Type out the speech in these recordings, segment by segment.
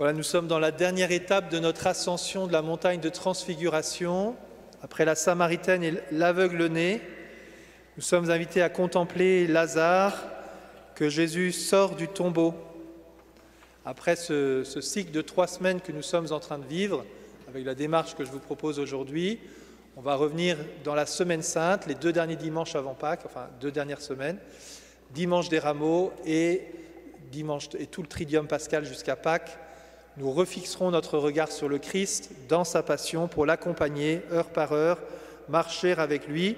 Voilà, nous sommes dans la dernière étape de notre ascension de la montagne de transfiguration. Après la Samaritaine et l'aveugle-né, nous sommes invités à contempler Lazare, que Jésus sort du tombeau. Après ce cycle de 3 semaines que nous sommes en train de vivre, avec la démarche que je vous propose aujourd'hui, on va revenir dans la Semaine Sainte, les 2 derniers dimanches avant Pâques, enfin 2 dernières semaines, dimanche des Rameaux et tout le Triduum pascal jusqu'à Pâques. Nous refixerons notre regard sur le Christ dans sa passion pour l'accompagner heure par heure, marcher avec lui.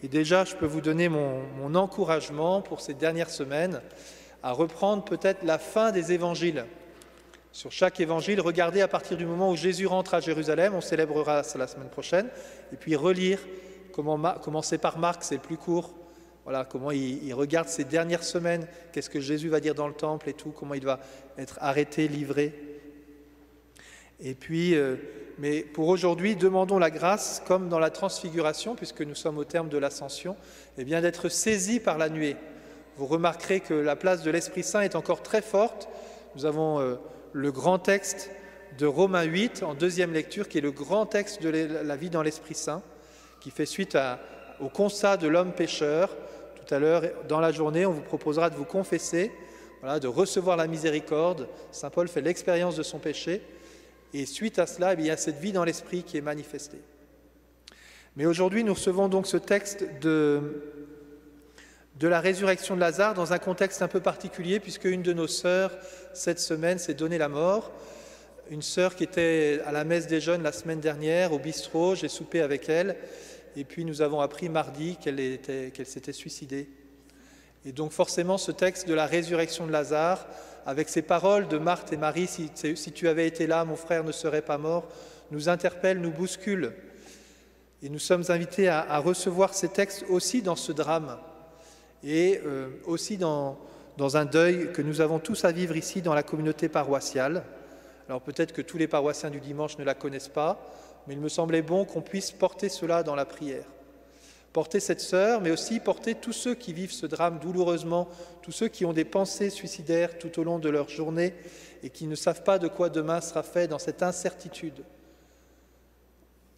Et déjà, je peux vous donner mon encouragement pour ces dernières semaines à reprendre peut-être la fin des évangiles. Sur chaque évangile, regardez à partir du moment où Jésus rentre à Jérusalem, on célébrera ça la semaine prochaine, et puis relire, commencer par Marc, c'est le plus court. Voilà, comment il regarde ces dernières semaines, qu'est-ce que Jésus va dire dans le temple et tout, comment il va être arrêté, livré. Et puis, mais pour aujourd'hui, demandons la grâce, comme dans la transfiguration, puisque nous sommes au terme de l'ascension, eh bien d'être saisis par la nuée. Vous remarquerez que la place de l'Esprit Saint est encore très forte. Nous avons le grand texte de Romains 8 en 2e lecture, qui est le grand texte de la vie dans l'Esprit Saint, qui fait suite au constat de l'homme pécheur. Tout à l'heure, dans la journée, on vous proposera de vous confesser, voilà, de recevoir la miséricorde. Saint Paul fait l'expérience de son péché. Et suite à cela, il y a cette vie dans l'esprit qui est manifestée. Mais aujourd'hui, nous recevons donc ce texte de la résurrection de Lazare dans un contexte un peu particulier, puisque une de nos sœurs, cette semaine, s'est donné la mort. Une sœur qui était à la messe des jeunes la semaine dernière, au bistrot, j'ai soupé avec elle, et puis nous avons appris mardi qu'elle s'était suicidée. Et donc forcément, ce texte de la résurrection de Lazare, avec ces paroles de Marthe et Marie, si tu avais été là, mon frère ne serait pas mort, nous interpelle, nous bouscule. Et nous sommes invités à recevoir ces textes aussi dans ce drame et aussi dans un deuil que nous avons tous à vivre ici dans la communauté paroissiale. Alors peut-être que tous les paroissiens du dimanche ne la connaissent pas, mais il me semblait bon qu'on puisse porter cela dans la prière. Porter cette sœur, mais aussi porter tous ceux qui vivent ce drame douloureusement, tous ceux qui ont des pensées suicidaires tout au long de leur journée et qui ne savent pas de quoi demain sera fait dans cette incertitude.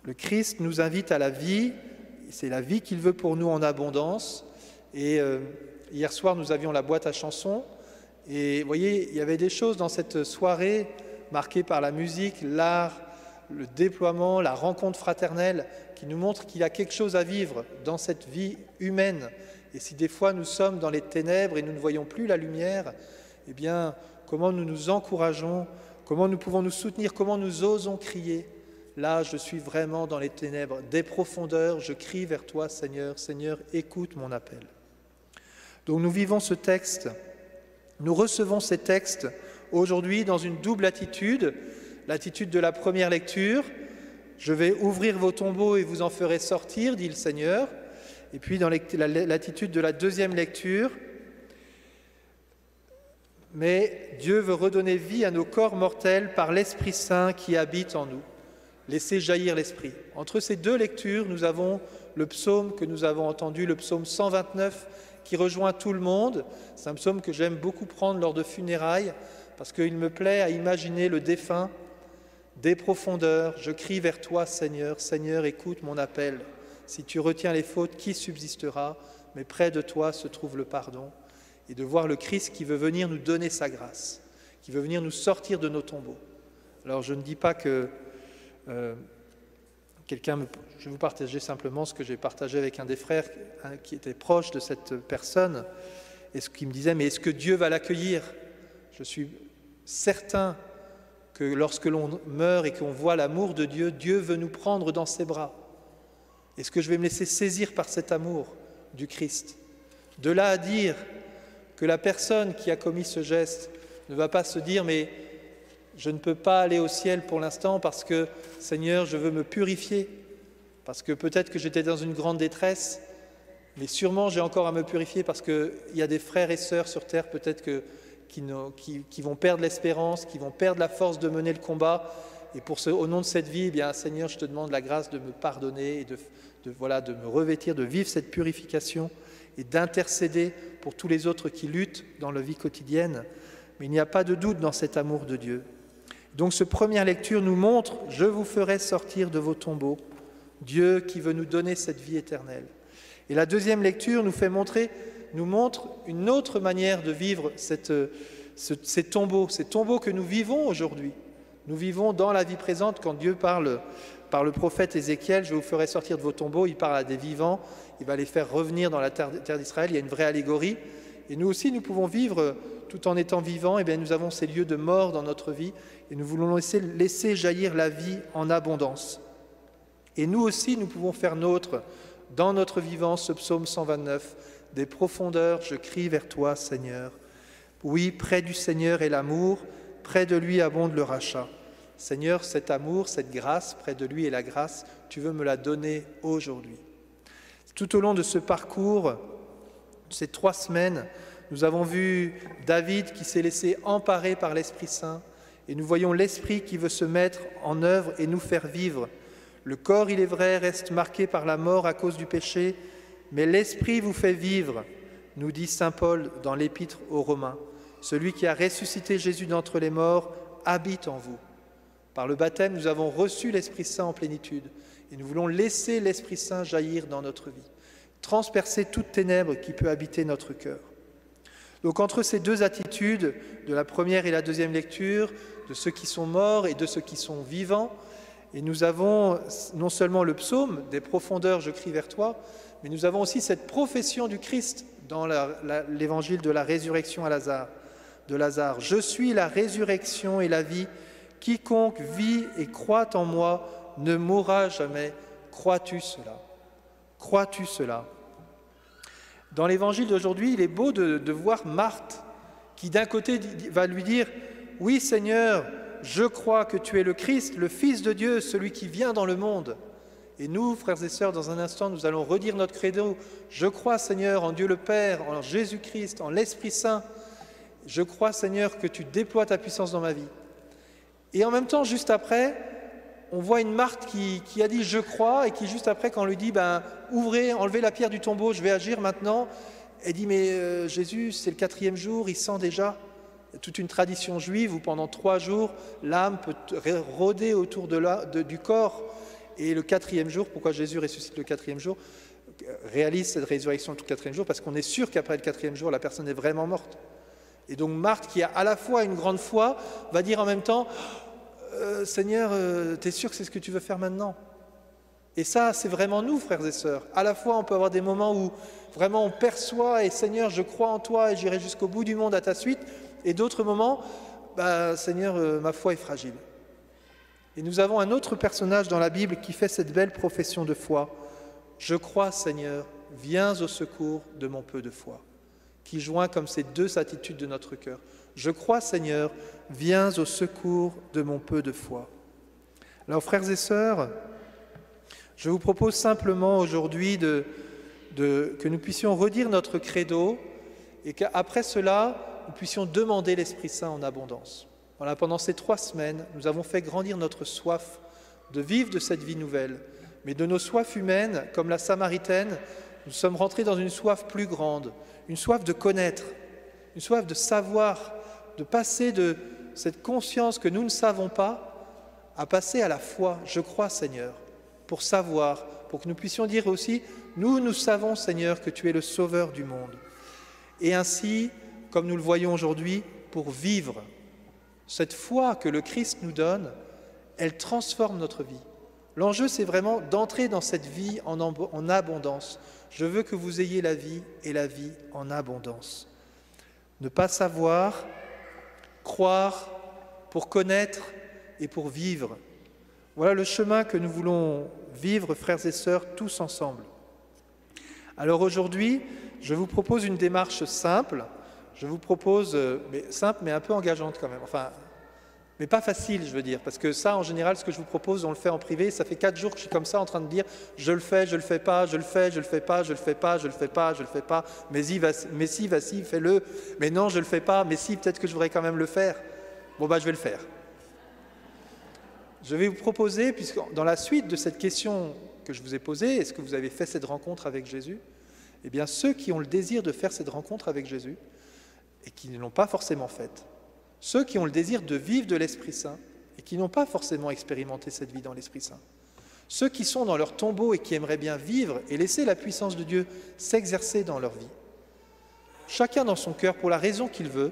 Le Christ nous invite à la vie, c'est la vie qu'il veut pour nous en abondance. Et hier soir, nous avions la boîte à chansons et vous voyez, il y avait des choses dans cette soirée marquée par la musique, l'art, le déploiement, la rencontre fraternelle qui nous montre qu'il y a quelque chose à vivre dans cette vie humaine. Et si des fois nous sommes dans les ténèbres et nous ne voyons plus la lumière, eh bien, comment nous nous encourageons, comment nous pouvons nous soutenir, comment nous osons crier. Là, je suis vraiment dans les ténèbres, des profondeurs, je crie vers toi, Seigneur, Seigneur, écoute mon appel. Donc nous vivons ce texte, nous recevons ces textes aujourd'hui dans une double attitude, l'attitude de la première lecture, je vais ouvrir vos tombeaux et vous en ferez sortir, dit le Seigneur. Et puis dans l'attitude de la deuxième lecture, mais Dieu veut redonner vie à nos corps mortels par l'Esprit Saint qui habite en nous. Laissez jaillir l'Esprit. Entre ces 2 lectures, nous avons le psaume que nous avons entendu, le psaume 129, qui rejoint tout le monde. C'est un psaume que j'aime beaucoup prendre lors de funérailles, parce qu'il me plaît à imaginer le défunt. Des profondeurs, je crie vers toi, Seigneur, Seigneur, écoute mon appel. Si tu retiens les fautes, qui subsistera? Mais près de toi se trouve le pardon. Et de voir le Christ qui veut venir nous donner sa grâce, qui veut venir nous sortir de nos tombeaux. Alors je ne dis pas que je vais vous partager simplement ce que j'ai partagé avec un des frères qui était proche de cette personne, et ce qui me disait, mais est-ce que Dieu va l'accueillir? Je suis certain que lorsque l'on meurt et qu'on voit l'amour de Dieu, Dieu veut nous prendre dans ses bras. Est-ce que je vais me laisser saisir par cet amour du Christ? De là à dire que la personne qui a commis ce geste ne va pas se dire « mais je ne peux pas aller au ciel pour l'instant parce que, Seigneur, je veux me purifier, parce que peut-être que j'étais dans une grande détresse, mais sûrement j'ai encore à me purifier parce qu'il y a des frères et sœurs sur terre peut-être qui vont perdre l'espérance, qui vont perdre la force de mener le combat. Et au nom de cette vie, eh bien, Seigneur, je te demande la grâce de me pardonner et de me revêtir, de vivre cette purification et d'intercéder pour tous les autres qui luttent dans la vie quotidienne. Mais il n'y a pas de doute dans cet amour de Dieu. Donc cette première lecture nous montre « Je vous ferai sortir de vos tombeaux », Dieu qui veut nous donner cette vie éternelle. Et la deuxième lecture nous montre une autre manière de vivre ces tombeaux que nous vivons aujourd'hui. Nous vivons dans la vie présente quand Dieu parle par le prophète Ézéchiel, « Je vous ferai sortir de vos tombeaux », il parle à des vivants, il va les faire revenir dans la terre d'Israël, il y a une vraie allégorie. Et nous aussi, nous pouvons vivre tout en étant vivants, et bien nous avons ces lieux de mort dans notre vie, et nous voulons laisser jaillir la vie en abondance. Et nous aussi, nous pouvons faire nôtre, dans notre vivant, ce psaume 129, « Des profondeurs, je crie vers toi, Seigneur. Oui, près du Seigneur est l'amour, près de lui abonde le rachat. Seigneur, cet amour, cette grâce, près de lui est la grâce, tu veux me la donner aujourd'hui. » Tout au long de ce parcours, ces 3 semaines, nous avons vu David qui s'est laissé emparer par l'Esprit Saint, et nous voyons l'Esprit qui veut se mettre en œuvre et nous faire vivre. Le corps, il est vrai, reste marqué par la mort à cause du péché, mais l'Esprit vous fait vivre, nous dit saint Paul dans l'Épître aux Romains. Celui qui a ressuscité Jésus d'entre les morts habite en vous. Par le baptême, nous avons reçu l'Esprit Saint en plénitude, et nous voulons laisser l'Esprit Saint jaillir dans notre vie, transpercer toute ténèbre qui peut habiter notre cœur. Donc entre ces deux attitudes, de la première et la deuxième lecture, de ceux qui sont morts et de ceux qui sont vivants, et nous avons non seulement le psaume « Des profondeurs, je crie vers toi », mais nous avons aussi cette profession du Christ dans l'évangile de la résurrection de Lazare. « Je suis la résurrection et la vie, quiconque vit et croit en moi ne mourra jamais. Crois-tu cela ? Crois-tu cela ?» Dans l'évangile d'aujourd'hui, il est beau de voir Marthe qui d'un côté va lui dire « Oui Seigneur, je crois que tu es le Christ, le Fils de Dieu, celui qui vient dans le monde. » Et nous, frères et sœurs, dans un instant, nous allons redire notre credo. « Je crois Seigneur en Dieu le Père, en Jésus-Christ, en l'Esprit Saint. Je crois Seigneur que tu déploies ta puissance dans ma vie. » Et en même temps, juste après, on voit une Marthe qui a dit « je crois » et qui juste après, quand on lui dit « ouvrez, enlevez la pierre du tombeau, je vais agir maintenant », elle dit « mais Jésus, c'est le 4e jour, il sent déjà ». Toute une tradition juive où pendant 3 jours, l'âme peut rôder autour du corps. Et le 4e jour, pourquoi Jésus ressuscite le 4e jour, réalise cette résurrection le 4e jour, parce qu'on est sûr qu'après le 4e jour, la personne est vraiment morte. Et donc Marthe, qui a à la fois une grande foi, va dire en même temps « Seigneur, t'es sûr que c'est ce que tu veux faire maintenant ?» Et ça, c'est vraiment nous, frères et sœurs. À la fois, on peut avoir des moments où vraiment on perçoit « Et Seigneur, je crois en toi et j'irai jusqu'au bout du monde à ta suite », et d'autres moments, Seigneur, ma foi est fragile. Et nous avons un autre personnage dans la Bible qui fait cette belle profession de foi. Je crois, Seigneur, viens au secours de mon peu de foi. Qui joint comme ces 2 attitudes de notre cœur. Je crois, Seigneur, viens au secours de mon peu de foi. Alors, frères et sœurs, je vous propose simplement aujourd'hui que nous puissions redire notre credo et qu'après cela, nous puissions demander l'Esprit Saint en abondance. Voilà, pendant ces 3 semaines, nous avons fait grandir notre soif de vivre de cette vie nouvelle. Mais de nos soifs humaines, comme la Samaritaine, nous sommes rentrés dans une soif plus grande, une soif de connaître, une soif de savoir, de passer de cette conscience que nous ne savons pas à passer à la foi. Je crois, Seigneur, pour savoir, pour que nous puissions dire aussi, nous savons, Seigneur, que tu es le Sauveur du monde. Et ainsi, comme nous le voyons aujourd'hui, pour vivre. Cette foi que le Christ nous donne, elle transforme notre vie. L'enjeu, c'est vraiment d'entrer dans cette vie en abondance. Je veux que vous ayez la vie et la vie en abondance. Ne pas savoir, croire pour connaître et pour vivre. Voilà le chemin que nous voulons vivre, frères et sœurs, tous ensemble. Alors aujourd'hui, je vous propose une démarche simple. Je vous propose, simple mais un peu engageante quand même, mais pas facile je veux dire, parce que ça en général ce que je vous propose on le fait en privé, ça fait 4 jours que je suis comme ça en train de dire je le fais, je le fais pas, je le fais, je le fais pas, je le fais pas, je le fais pas, je le fais pas, mais si, vas-y, fais-le, mais non je le fais pas, mais si, peut-être que je voudrais quand même le faire, je vais le faire. Je vais vous proposer, puisque dans la suite de cette question que je vous ai posée, est-ce que vous avez fait cette rencontre avec Jésus ? Eh bien ceux qui ont le désir de faire cette rencontre avec Jésus, et qui ne l'ont pas forcément faite. Ceux qui ont le désir de vivre de l'Esprit Saint, eh bien, qui n'ont pas forcément expérimenté cette vie dans l'Esprit Saint. Ceux qui sont dans leur tombeau et qui aimeraient bien vivre et laisser la puissance de Dieu s'exercer dans leur vie. Chacun dans son cœur, pour la raison qu'il veut,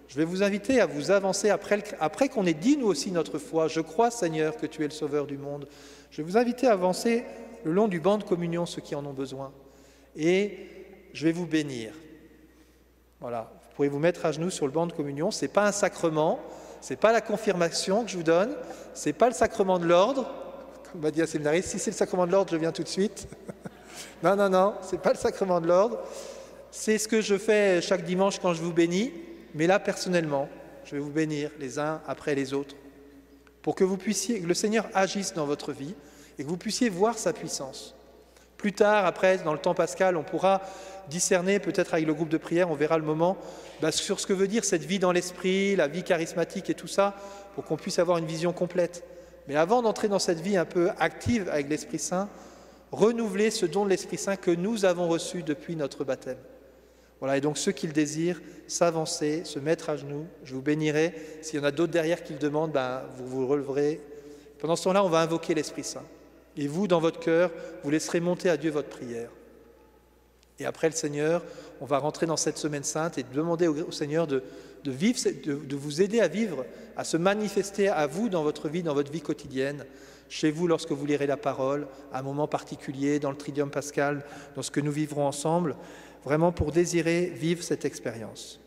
je vais vous inviter à vous avancer après qu'on ait dit nous aussi notre foi. Je crois, Seigneur, que tu es le Sauveur du monde. Je vais vous inviter à avancer le long du banc de communion, ceux qui en ont besoin. Et je vais vous bénir. Voilà, vous pouvez vous mettre à genoux sur le banc de communion. Ce n'est pas un sacrement, ce n'est pas la confirmation que je vous donne, ce n'est pas le sacrement de l'ordre. Comme m'a dit un séminariste, si c'est le sacrement de l'ordre, je viens tout de suite. Non, ce n'est pas le sacrement de l'ordre. C'est ce que je fais chaque dimanche quand je vous bénis. Mais là, personnellement, je vais vous bénir les uns après les autres pour que le Seigneur agisse dans votre vie et que vous puissiez voir sa puissance. Plus tard, après, dans le temps pascal, on pourra discerner, peut-être avec le groupe de prière, on verra le moment, sur ce que veut dire cette vie dans l'esprit, la vie charismatique et tout ça, pour qu'on puisse avoir une vision complète. Mais avant d'entrer dans cette vie un peu active avec l'Esprit Saint, renouveler ce don de l'Esprit Saint que nous avons reçu depuis notre baptême. Voilà, et donc ceux qui le désirent, s'avancer, se mettre à genoux, je vous bénirai. S'il y en a d'autres derrière qui le demandent, vous vous releverez. Pendant ce temps-là, on va invoquer l'Esprit Saint. Et vous, dans votre cœur, vous laisserez monter à Dieu votre prière. Et après le Seigneur, on va rentrer dans cette semaine sainte et demander au Seigneur de vous aider à vivre, à se manifester à vous dans votre vie quotidienne, chez vous lorsque vous lirez la parole, à un moment particulier, dans le Triduum pascal, dans ce que nous vivrons ensemble, vraiment pour désirer vivre cette expérience.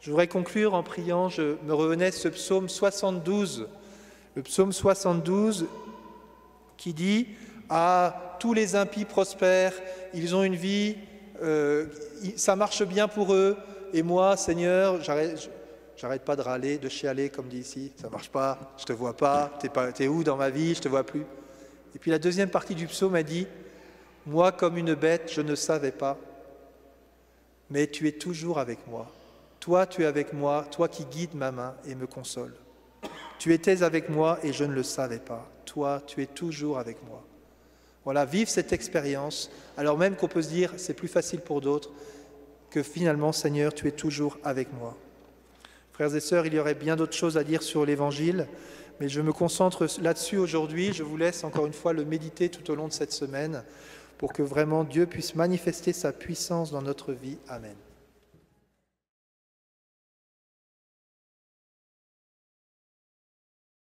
Je voudrais conclure en priant, je me revenais ce psaume 72, le psaume 72 qui dit « Ah, tous les impies prospèrent, ils ont une vie, ça marche bien pour eux, et moi, Seigneur, j'arrête pas de râler, de chialer, comme dit ici, ça marche pas, je te vois pas, t'es où dans ma vie, je te vois plus. » Et puis la deuxième partie du psaume a dit « Moi, comme une bête, je ne savais pas, mais tu es toujours avec moi. Toi, tu es avec moi, toi qui guides ma main et me console. Tu étais avec moi et je ne le savais pas. Toi, tu es toujours avec moi. » Voilà, vivre cette expérience, alors même qu'on peut se dire, c'est plus facile pour d'autres, que finalement, Seigneur, tu es toujours avec moi. Frères et sœurs, il y aurait bien d'autres choses à dire sur l'Évangile, mais je me concentre là-dessus aujourd'hui. Je vous laisse encore une fois le méditer tout au long de cette semaine pour que vraiment Dieu puisse manifester sa puissance dans notre vie. Amen.